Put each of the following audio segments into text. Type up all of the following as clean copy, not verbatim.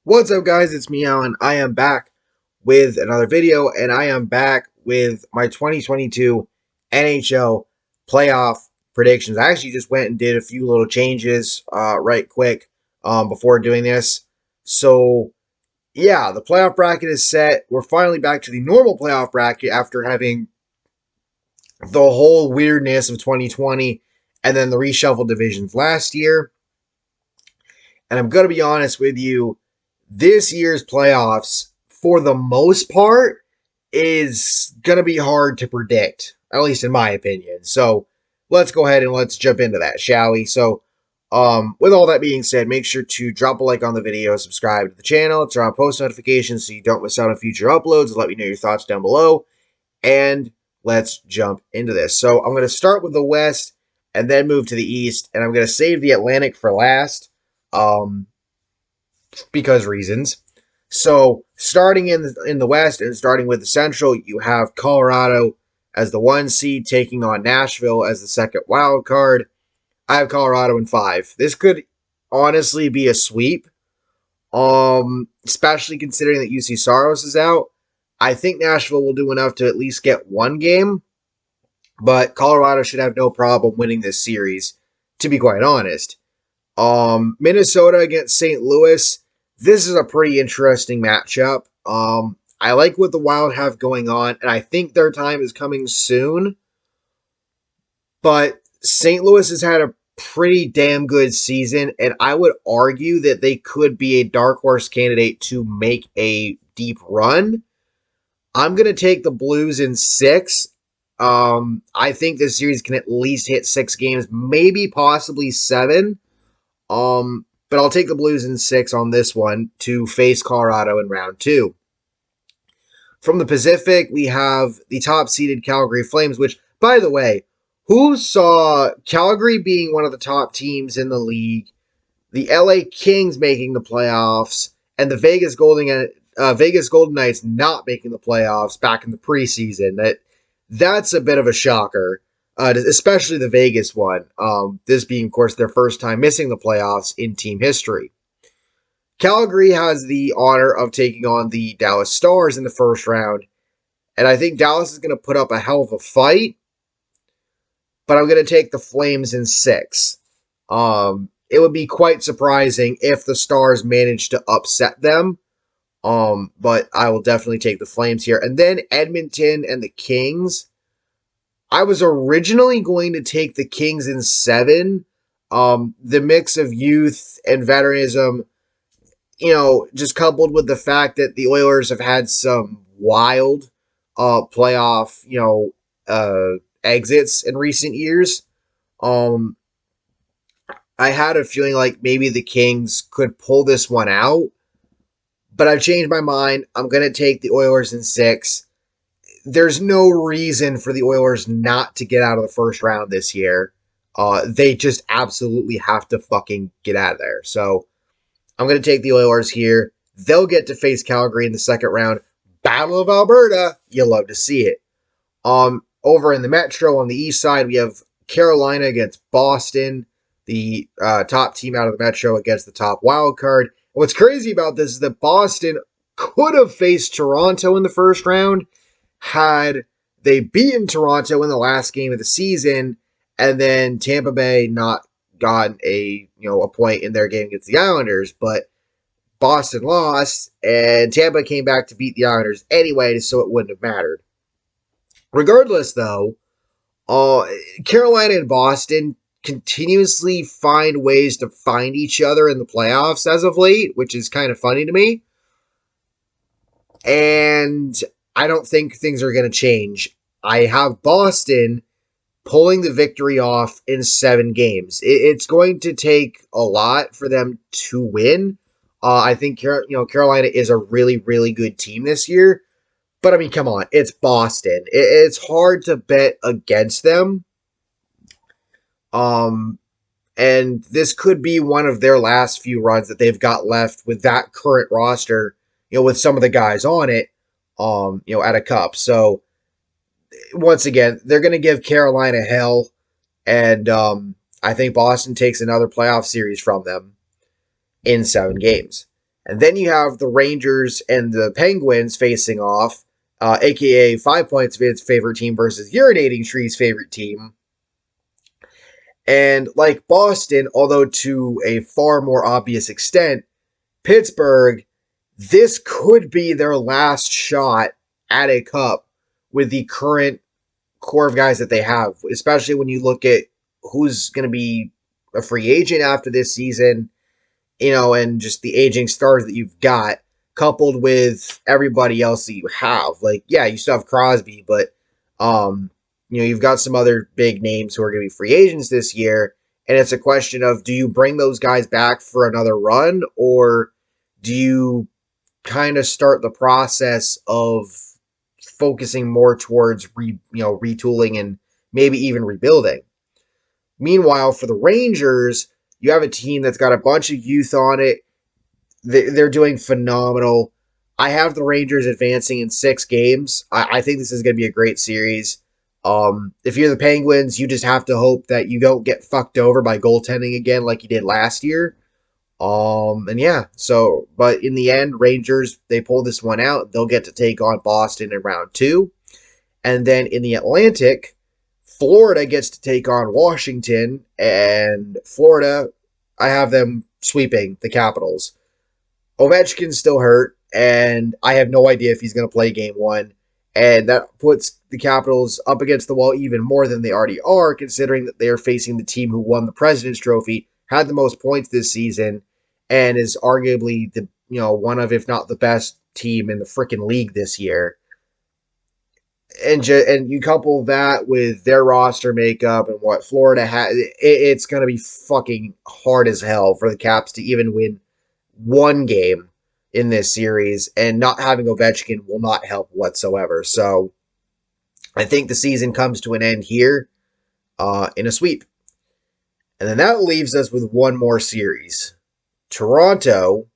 What's up, guys? It's me, Alan. I am back with another video, and I am back with my 2022 NHL Playoff Predictions. I actually just went and did a few little changes right quick before doing this. So, yeah, the playoff bracket is set. We're finally back to the normal playoff bracket after having the whole weirdness of 2020 and then the reshuffled divisions last year. And I'm going to be honest with you, this year's playoffs, for the most part, is going to be hard to predict, at least in my opinion. So let's go ahead and let's jump into that, shall we? So, with all that being said, make sure to drop a like on the video, subscribe to the channel, turn on post notifications so you don't miss out on future uploads. Let me know your thoughts down below, and let's jump into this. So I'm going to start with the West and then move to the East, and I'm going to save the Atlantic for last. Because reasons. So starting in the West and starting with the Central, you have Colorado as the 1 seed taking on Nashville as the second wild card. I have Colorado in 5. This could honestly be a sweep, especially considering that UC Saros is out. I think Nashville will do enough to at least get one game, but Colorado should have no problem winning this series, to be quite honest. Minnesota against St. Louis. This is a pretty interesting matchup. I like what the Wild have going on, and I think their time is coming soon. But St. Louis has had a pretty damn good season, and I would argue that they could be a dark horse candidate to make a deep run. I'm going to take the Blues in 6. I think this series can at least hit 6 games, maybe possibly 7. But I'll take the Blues in 6 on this one to face Colorado in round 2. From the Pacific, we have the top-seeded Calgary Flames, which, by the way, who saw Calgary being one of the top teams in the league, the LA Kings making the playoffs, and the Vegas Golden Knights not making the playoffs back in the preseason? That's a bit of a shocker. Especially the Vegas one, this being, of course, their first time missing the playoffs in team history. Calgary has the honor of taking on the Dallas Stars in the first round, and I think Dallas is going to put up a hell of a fight, but I'm going to take the Flames in 6. It would be quite surprising if the Stars managed to upset them, but I will definitely take the Flames here. And then Edmonton and the Kings. I was originally going to take the Kings in 7. The mix of youth and veteranism, just coupled with the fact that the Oilers have had some wild playoff, exits in recent years. I had a feeling like maybe the Kings could pull this one out, but I've changed my mind. I'm going to take the Oilers in 6. There's no reason for the Oilers not to get out of the first round this year. They just absolutely have to fucking get out of there. So I'm going to take the Oilers here. They'll get to face Calgary in the second round. Battle of Alberta. You'll love to see it. Over in the Metro on the east side, we have Carolina against Boston, the top team out of the Metro against the top wild card. And what's crazy about this is that Boston could have faced Toronto in the first round had they beaten Toronto in the last game of the season, and then Tampa Bay not gotten a point in their game against the Islanders, but Boston lost, and Tampa came back to beat the Islanders anyway, so it wouldn't have mattered. Regardless, though, Carolina and Boston continuously find ways to find each other in the playoffs as of late, which is kind of funny to me. And I don't think things are going to change. I have Boston pulling the victory off in 7 games. It's going to take a lot for them to win. I think Carolina is a really, really good team this year. But, I mean, come on. It's Boston. It's hard to bet against them. And this could be one of their last few runs that they've got left with that current roster, with some of the guys on it. At a cup. So, once again, they're going to give Carolina hell, and I think Boston takes another playoff series from them in 7 games. And then you have the Rangers and the Penguins facing off, aka 5 Points Vid's favorite team versus Urinating Tree's favorite team. And like Boston, although to a far more obvious extent, Pittsburgh, this could be their last shot at a cup with the current core of guys that they have, especially when you look at who's going to be a free agent after this season, and just the aging stars that you've got, coupled with everybody else that you have. Like, yeah, you still have Crosby, but, you've got some other big names who are going to be free agents this year, and it's a question of, do you bring those guys back for another run, or do you kind of start the process of focusing more towards retooling and maybe even rebuilding? Meanwhile, for the Rangers, you have a team that's got a bunch of youth on it. They're doing phenomenal. I have the Rangers advancing in 6 games. I think this is going to be a great series. If you're the Penguins, you just have to hope that you don't get fucked over by goaltending again like you did last year. But in the end, Rangers, they pull this one out. They'll get to take on Boston in round 2. And then in the Atlantic, Florida gets to take on Washington, and Florida, I have them sweeping the Capitals. Ovechkin's still hurt, and I have no idea if he's going to play game 1, and that puts the Capitals up against the wall even more than they already are, considering that they are facing the team who won the President's Trophy, had the most points this season, and is arguably the one of, if not the best team in the freaking league this year. And you couple that with their roster makeup and what Florida has, it's going to be fucking hard as hell for the Caps to even win one game in this series, and not having Ovechkin will not help whatsoever. So I think the season comes to an end here in a sweep. And then that leaves us with one more series. Toronto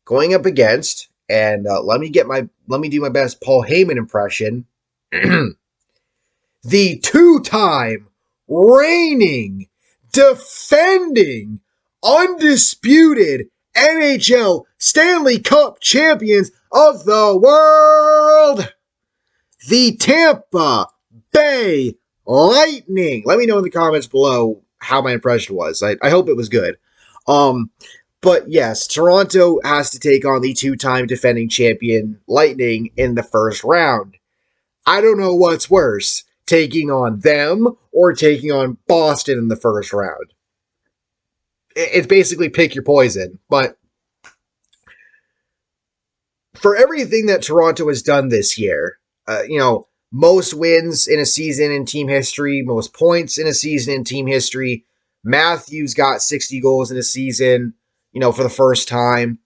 going up against, and let me do my best Paul Heyman impression. The 2-time reigning, defending, undisputed NHL Stanley Cup champions of the world, the Tampa Bay Lightning. Let me know in the comments below how my impression was. I hope it was good. But yes, Toronto has to take on the 2-time defending champion Lightning in the first round. I don't know what's worse, taking on them or taking on Boston in the first round. It's basically pick your poison. But for everything that Toronto has done this year, most wins in a season in team history, most points in a season in team history. Matthews got 60 goals in a season, for the first time.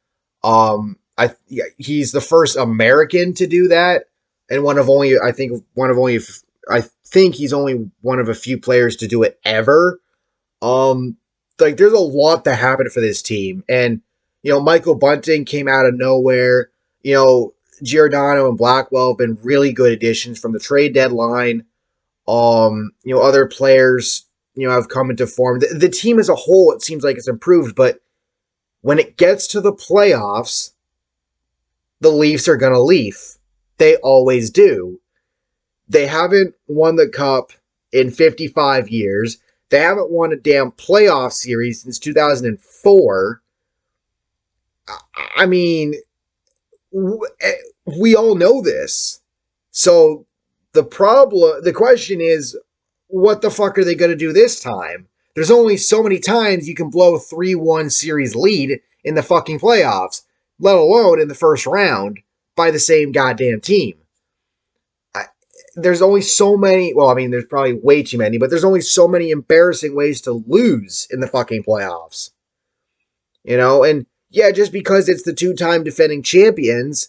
He's the first American to do that, and I think he's only one of a few players to do it ever. There's a lot that happened for this team, and Michael Bunting came out of nowhere. Giordano and Blackwell have been really good additions from the trade deadline. Other players, have come into form. The team as a whole, it seems like it's improved, but when it gets to the playoffs, the Leafs are going to leaf. They always do. They haven't won the Cup in 55 years. They haven't won a damn playoff series since 2004. I mean, we all know this. So the question is, what the fuck are they going to do this time? There's only so many times you can blow a 3-1 series lead in the fucking playoffs, let alone in the first round by the same goddamn team. There's only so many, there's probably way too many, but there's only so many embarrassing ways to lose in the fucking playoffs. And yeah, just because it's the 2-time defending champions,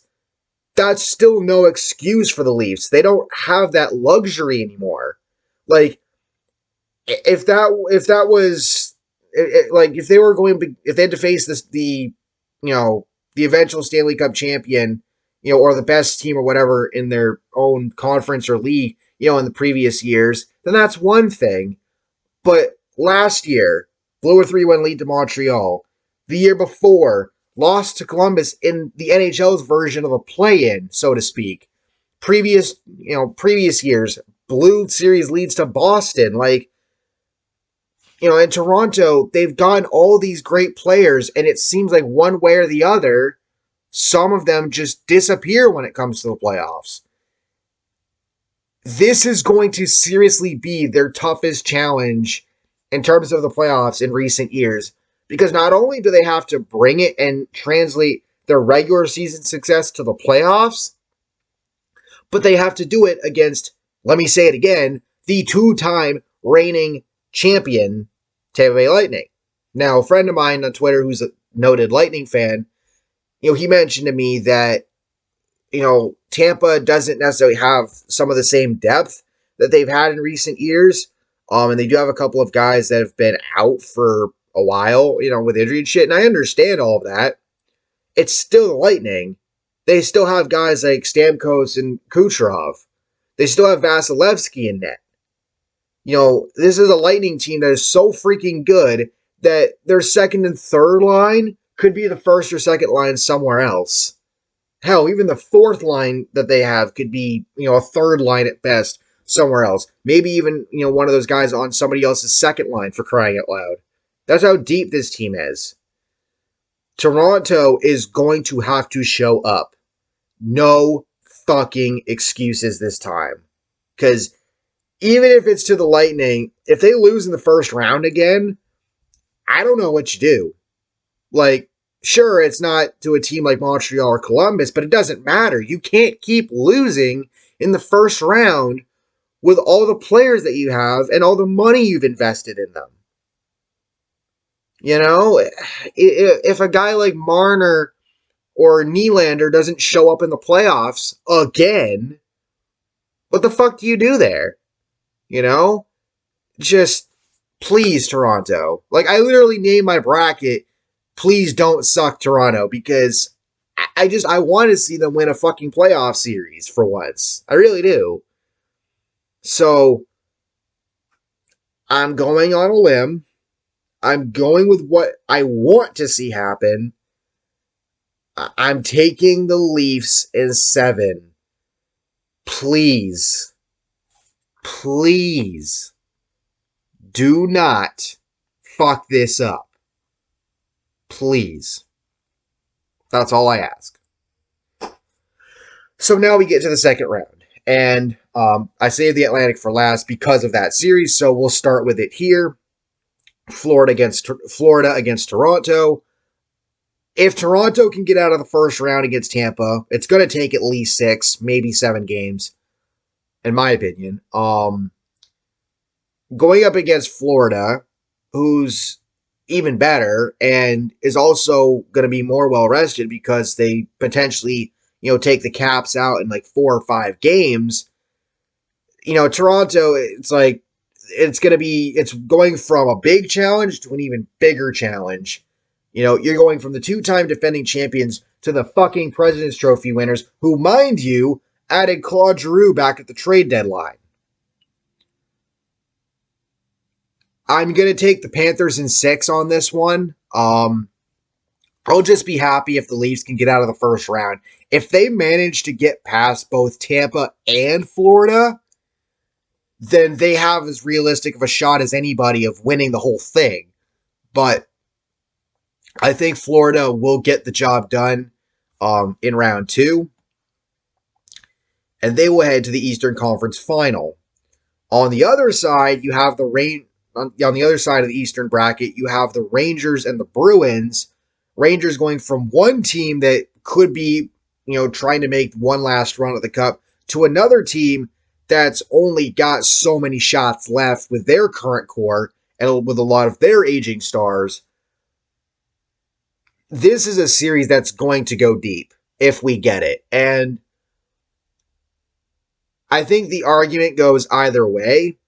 that's still no excuse for the Leafs. They don't have that luxury anymore. Like, if they had to face the eventual Stanley Cup champion, or the best team or whatever in their own conference or league, in the previous years, then that's one thing. But last year, blew a 3-1 lead to Montreal. The year before, lost to Columbus in the NHL's version of a play-in, so to speak. Previous years, blew series leads to Boston. Like, in Toronto, they've gotten all these great players, and it seems like one way or the other, some of them just disappear when it comes to the playoffs. This is going to seriously be their toughest challenge in terms of the playoffs in recent years, because not only do they have to bring it and translate their regular season success to the playoffs, but they have to do it against, let me say it again, the two-time reigning champion, Tampa Bay Lightning. Now, a friend of mine on Twitter who's a noted Lightning fan, he mentioned to me that, Tampa doesn't necessarily have some of the same depth that they've had in recent years. And they do have a couple of guys that have been out for a while, with injury and shit. And I understand all of that. It's still the Lightning. They still have guys like Stamkos and Kucherov. They still have Vasilevsky in net. This is a Lightning team that is so freaking good that their second and third line could be the first or second line somewhere else. Hell, even the fourth line that they have could be, a third line at best somewhere else. Maybe even, one of those guys on somebody else's second line, for crying out loud. That's how deep this team is. Toronto is going to have to show up. No fucking excuses this time. Because even if it's to the Lightning, if they lose in the first round again, I don't know what you do. Like, sure, it's not to a team like Montreal or Columbus, but it doesn't matter. You can't keep losing in the first round with all the players that you have and all the money you've invested in them. If a guy like Marner or Nylander doesn't show up in the playoffs again, what the fuck do you do there? Just, please, Toronto. Like, I literally named my bracket, please don't suck, Toronto, because I want to see them win a fucking playoff series for once. I really do. So, I'm going on a limb. I'm going with what I want to see happen. I'm taking the Leafs in 7. Please, do not fuck this up. Please. That's all I ask. So now we get to the second round. And I saved the Atlantic for last because of that series, so we'll start with it here. Florida against Toronto. If Toronto can get out of the first round against Tampa, it's going to take at least 6, maybe 7 games, in my opinion. Going up against Florida, who's even better and is also going to be more well-rested because they potentially, take the Caps out in like 4 or 5 games. Toronto, it's going from a big challenge to an even bigger challenge. You're going from the 2-time defending champions to the fucking President's Trophy winners, who, mind you, added Claude Giroux back at the trade deadline. I'm going to take the Panthers in 6 on this one. I'll just be happy if the Leafs can get out of the first round. If they manage to get past both Tampa and Florida, then they have as realistic of a shot as anybody of winning the whole thing. But I think Florida will get the job done in round 2. And they will head to the Eastern Conference Final. On the other side, you have on the other side of the Eastern bracket, you have the Rangers and the Bruins. Rangers going from one team that could be, trying to make one last run at the Cup to another team that's only got so many shots left with their current core and with a lot of their aging stars. This is a series that's going to go deep if we get it. And I think the argument goes either way.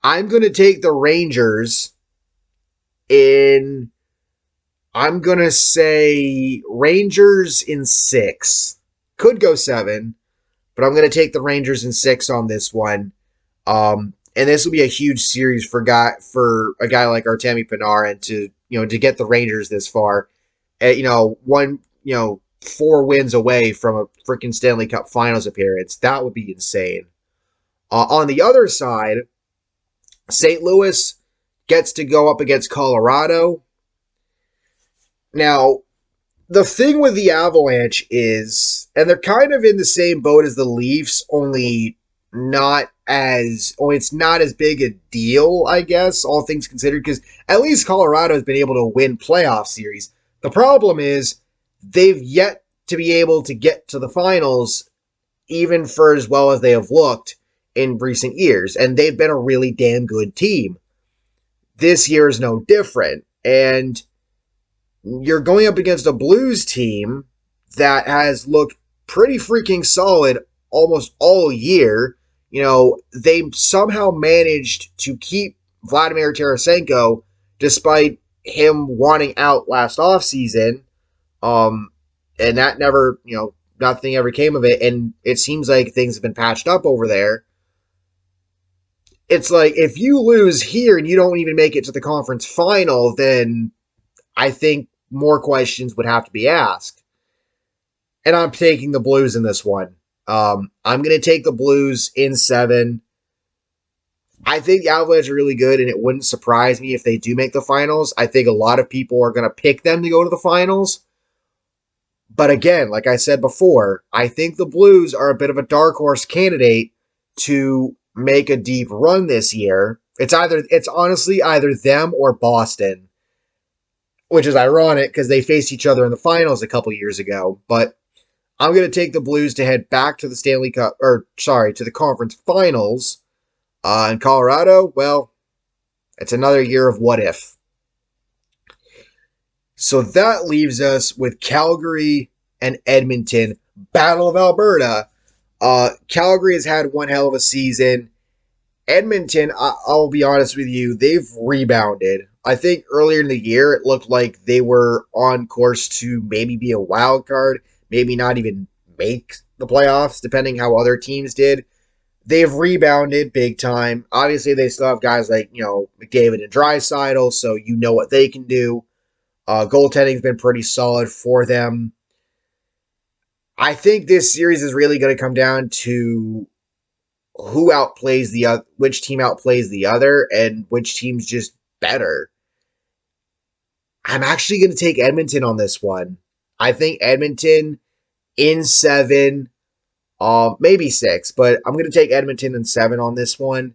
I'm going to take the Rangers I'm going to say Rangers in 6. Could go 7, but I'm going to take the Rangers in 6 on this one. And this will be a huge series for a guy like Artemi Panarin to, to get the Rangers this far. 4 wins away from a freaking Stanley Cup Finals appearance. That would be insane. On the other side, St. Louis gets to go up against Colorado. Now, the thing with the Avalanche is, and they're kind of in the same boat as the Leafs, only it's not as big a deal, I guess, all things considered, because at least Colorado has been able to win playoff series. The problem is they've yet to be able to get to the finals, even for as well as they have looked in recent years, and they've been a really damn good team. This year is no different, and you're going up against a Blues team that has looked pretty freaking solid almost all year. They somehow managed to keep Vladimir Tarasenko despite him wanting out last offseason. And that never, nothing ever came of it. And it seems like things have been patched up over there. It's like, if you lose here and you don't even make it to the conference final, then I think more questions would have to be asked. And I'm taking the Blues in this one. I'm going to take the Blues in 7. I think the Avalanche are really good, and it wouldn't surprise me if they do make the finals. I think a lot of people are going to pick them to go to the finals. But again, like I said before, I think the Blues are a bit of a dark horse candidate to make a deep run this year. It's honestly either them or Boston, which is ironic because they faced each other in the finals a couple years ago. But I'm going to take the Blues to head back to the to the conference finals. In Colorado, well, it's another year of what if. So that leaves us with Calgary and Edmonton, Battle of Alberta. Calgary has had one hell of a season. Edmonton, I'll be honest with you, they've rebounded. I think earlier in the year, it looked like they were on course to maybe be a wild card, maybe not even make the playoffs, depending how other teams did. They've rebounded big time. Obviously, they still have guys like, McDavid and Draisaitl, so you know what they can do. Goaltending's been pretty solid for them. I think this series is really going to come down to which team outplays the other, and which team's just better. I'm actually going to take Edmonton on this one. I think Edmonton in 7, maybe 6, but I'm going to take Edmonton in 7 on this one.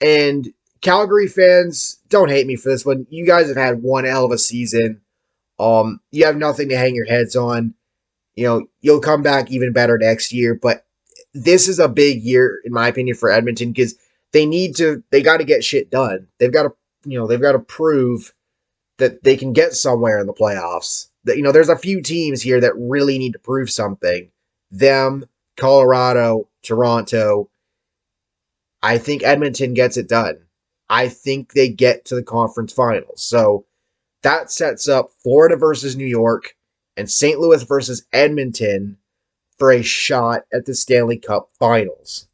And Calgary fans, don't hate me for this one. You guys have had one hell of a season. You have nothing to hang your heads on. You'll come back even better next year, but this is a big year, in my opinion, for Edmonton because they got to get shit done. They've got to prove that they can get somewhere in the playoffs. There's a few teams here that really need to prove something. Them, Colorado, Toronto. I think Edmonton gets it done. I think they get to the conference finals. So that sets up Florida versus New York and St. Louis versus Edmonton for a shot at the Stanley Cup Finals.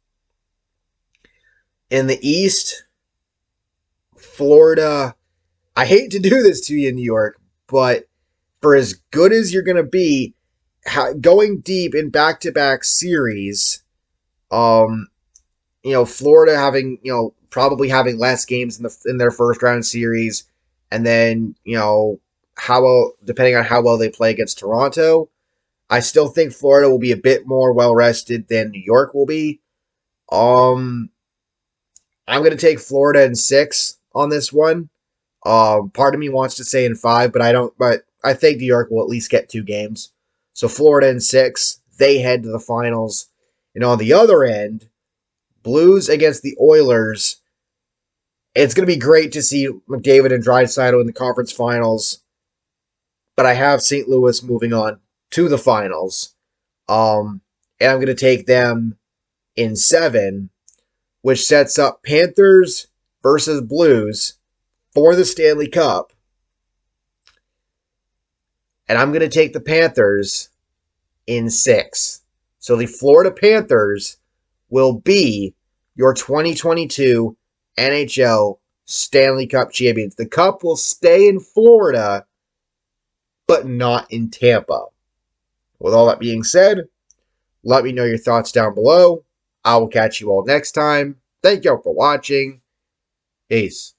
In the East, Florida, I hate to do this to you, New York, but for as good as you're going to be, going deep in back-to-back series, Florida probably having less games in their first round series, and then, depending on how well they play against Toronto, I still think Florida will be a bit more well-rested than New York will be. I'm going to take Florida in 6 on this one. Part of me wants to say in 5, but I don't. But I think New York will at least get 2 games. So Florida in 6, they head to the finals. And on the other end, Blues against the Oilers. It's going to be great to see McDavid and Draisaitl in the conference finals. But I have St. Louis moving on to the finals. And I'm going to take them in 7, which sets up Panthers versus Blues for the Stanley Cup. And I'm going to take the Panthers in 6. So the Florida Panthers will be your 2022 NHL Stanley Cup champions. The Cup will stay in Florida, but not in Tampa. With all that being said, let me know your thoughts down below. I will catch you all next time. Thank you all for watching. Peace.